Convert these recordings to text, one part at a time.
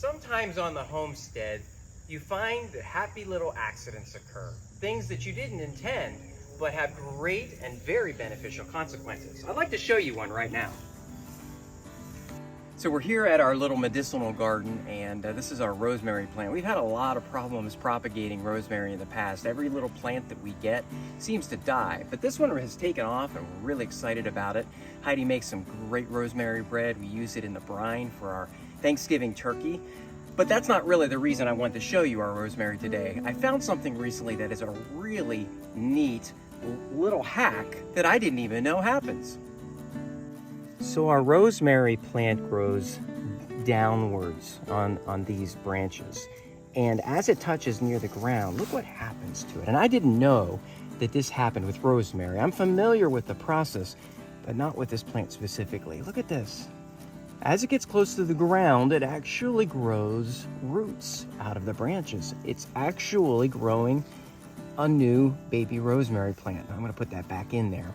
Sometimes on the homestead, you find that happy little accidents occur. Things that you didn't intend, but have great and very beneficial consequences. I'd like to show you one right now. So we're here at our little medicinal garden, and this is our rosemary plant. We've had a lot of problems propagating rosemary in the past. Every little plant that we get seems to die, but this one has taken off and we're really excited about it. Heidi makes some great rosemary bread. We use it in the brine for our Thanksgiving turkey. But that's not really the reason I wanted to show you our rosemary today. I found something recently that is a really neat little hack that I didn't even know happens. So our rosemary plant grows downwards on these branches. And as it touches near the ground, look what happens to it. And I didn't know that this happened with rosemary. I'm familiar with the process, but not with this plant specifically. Look at this. As it gets close to the ground, it actually grows roots out of the branches. It's actually growing a new baby rosemary plant. I'm going to put that back in there.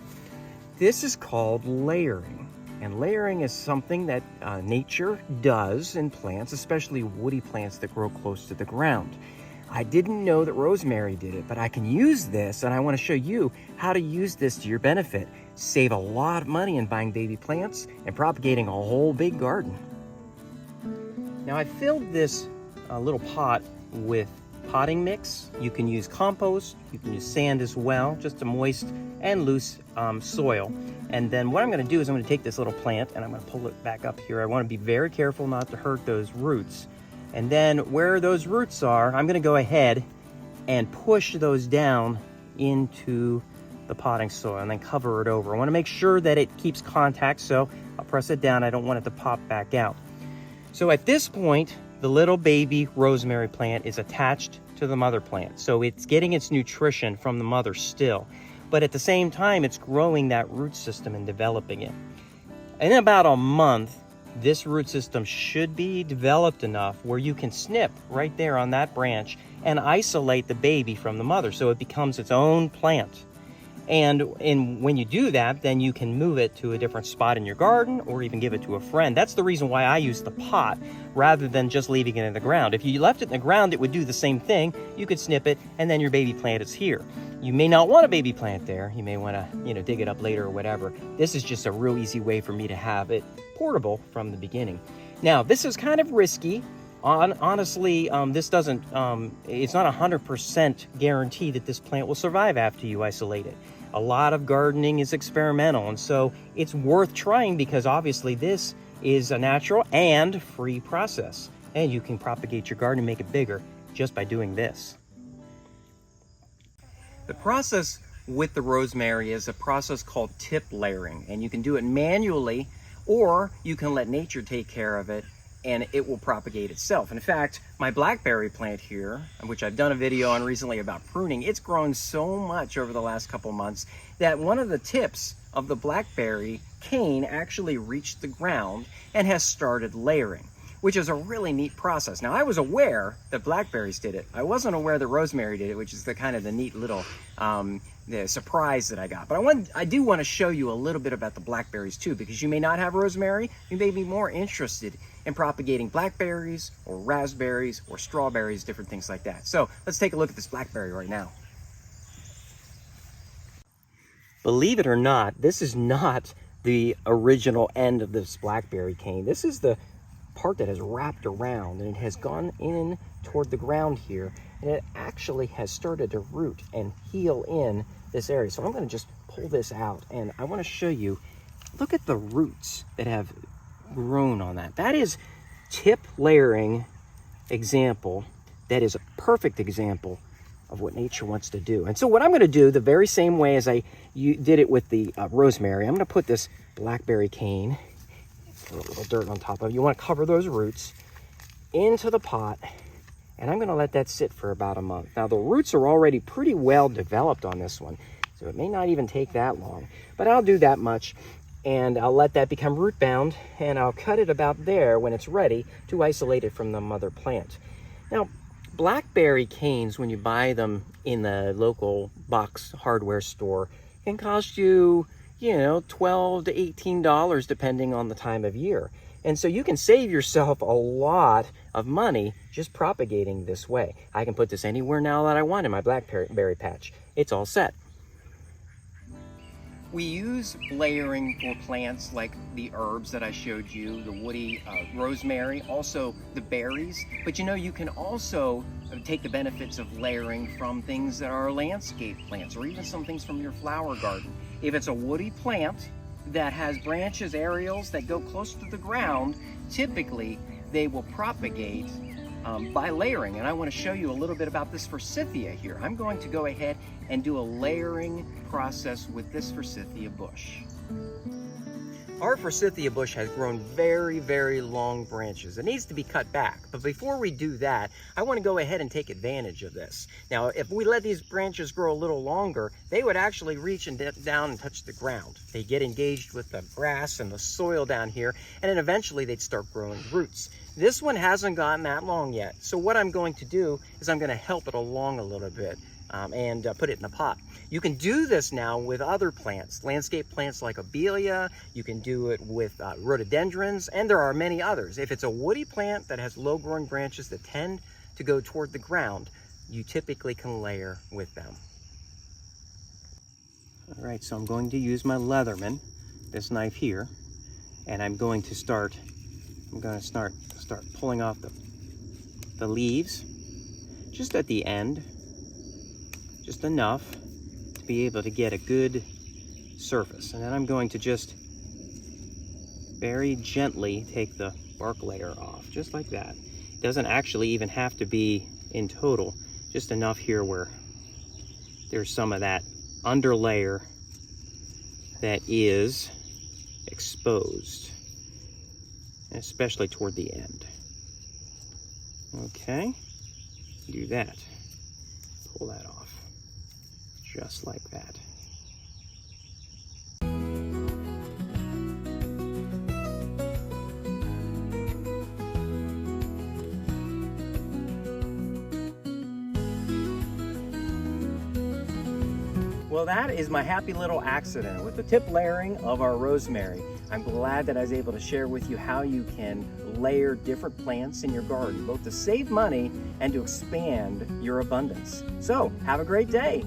This is called layering. And layering is something that nature does in plants, especially woody plants that grow close to the ground. I didn't know that rosemary did it, but I can use this, and I want to show you how to use this to your benefit. Save a lot of money in buying baby plants and propagating a whole big garden. Now I filled this little pot with potting mix. You can use compost, you can use sand as well, just a moist and loose soil. And then what I'm going to do is I'm going to take this little plant and I'm going to pull it back up here. I want to be very careful not to hurt those roots. And then where those roots are, I'm going to go ahead and push those down into the potting soil and then cover it over. I want to make sure that it keeps contact, so I'll press it down. I don't want it to pop back out. So at this point, the little baby rosemary plant is attached to the mother plant. So it's getting its nutrition from the mother still. But at the same time, it's growing that root system and developing it. In about a month, this root system should be developed enough where you can snip right there on that branch and isolate the baby from the mother so it becomes its own plant. And when you do that, then you can move it to a different spot in your garden or even give it to a friend. That's the reason why I use the pot rather than just leaving it in the ground. If you left it in the ground, it would do the same thing. You could snip it and then your baby plant is here. You may not want a baby plant there. You may want to, dig it up later or whatever. This is just a real easy way for me to have it portable from the beginning. Now, this is kind of risky. Honestly, this doesn't, it's not 100% guarantee that this plant will survive after you isolate it. A lot of gardening is experimental, and so it's worth trying because obviously this is a natural and free process. And you can propagate your garden and make it bigger just by doing this. The process with the rosemary is a process called tip layering, and you can do it manually or you can let nature take care of it and it will propagate itself. In fact, my blackberry plant here, which I've done a video on recently about pruning, it's grown so much over the last couple months that one of the tips of the blackberry cane actually reached the ground and has started layering, which is a really neat process. Now, I was aware that blackberries did it. I wasn't aware that rosemary did it, which is the kind of the neat little the surprise that I got. But I do want to show you a little bit about the blackberries too, because you may not have rosemary. You may be more interested in propagating blackberries or raspberries or strawberries, different things like that. So let's take a look at this blackberry right now. Believe it or not, this is not the original end of this blackberry cane. This is the part that has wrapped around and it has gone in toward the ground here, and it actually has started to root and heal in this area. So I'm going to just pull this out and I want to show you, look at the roots that have grown on that. That is tip layering example. That is a perfect example of what nature wants to do. And so what I'm going to do, the very same way as I did it with the rosemary, I'm going to put this blackberry cane, put a little dirt on top of it. You want to cover those roots into the pot, and I'm going to let that sit for about a month. Now, the roots are already pretty well developed on this one, so it may not even take that long, but I'll do that much, and I'll let that become root bound, and I'll cut it about there when it's ready to isolate it from the mother plant. Now, blackberry canes, when you buy them in the local box hardware store, can cost you, $12 to $18 depending on the time of year. And so you can save yourself a lot of money just propagating this way. I can put this anywhere now that I want in my blackberry patch. It's all set. We use layering for plants like the herbs that I showed you, the woody rosemary, also the berries. But you know, you can also take the benefits of layering from things that are landscape plants, or even some things from your flower garden. If it's a woody plant that has branches, aerials that go close to the ground, typically they will propagate by layering. And I want to show you a little bit about this forsythia here. I'm going to go ahead and do a layering process with this forsythia bush. Our forsythia bush has grown very, very long branches. It needs to be cut back. But before we do that, I want to go ahead and take advantage of this. Now, if we let these branches grow a little longer, they would actually reach and down and touch the ground. They get engaged with the grass and the soil down here, and then eventually they'd start growing roots. This one hasn't gotten that long yet. So what I'm going to do is I'm going to help it along a little bit and put it in a pot. You can do this now with other plants, landscape plants like Abelia. You can do it with rhododendrons, and there are many others. If it's a woody plant that has low-growing branches that tend to go toward the ground, you typically can layer with them. All right, so I'm going to use my Leatherman, this knife here, and I'm going to start pulling off the leaves just at the end, just enough to be able to get a good surface. And then I'm going to just very gently take the bark layer off, just like that. It doesn't actually even have to be in total, just enough here where there's some of that underlayer that is exposed, especially toward the end. Okay, do that. Pull that off, just like that. Well, that is my happy little accident with the tip layering of our rosemary. I'm glad that I was able to share with you how you can layer different plants in your garden, both to save money and to expand your abundance. So, have a great day.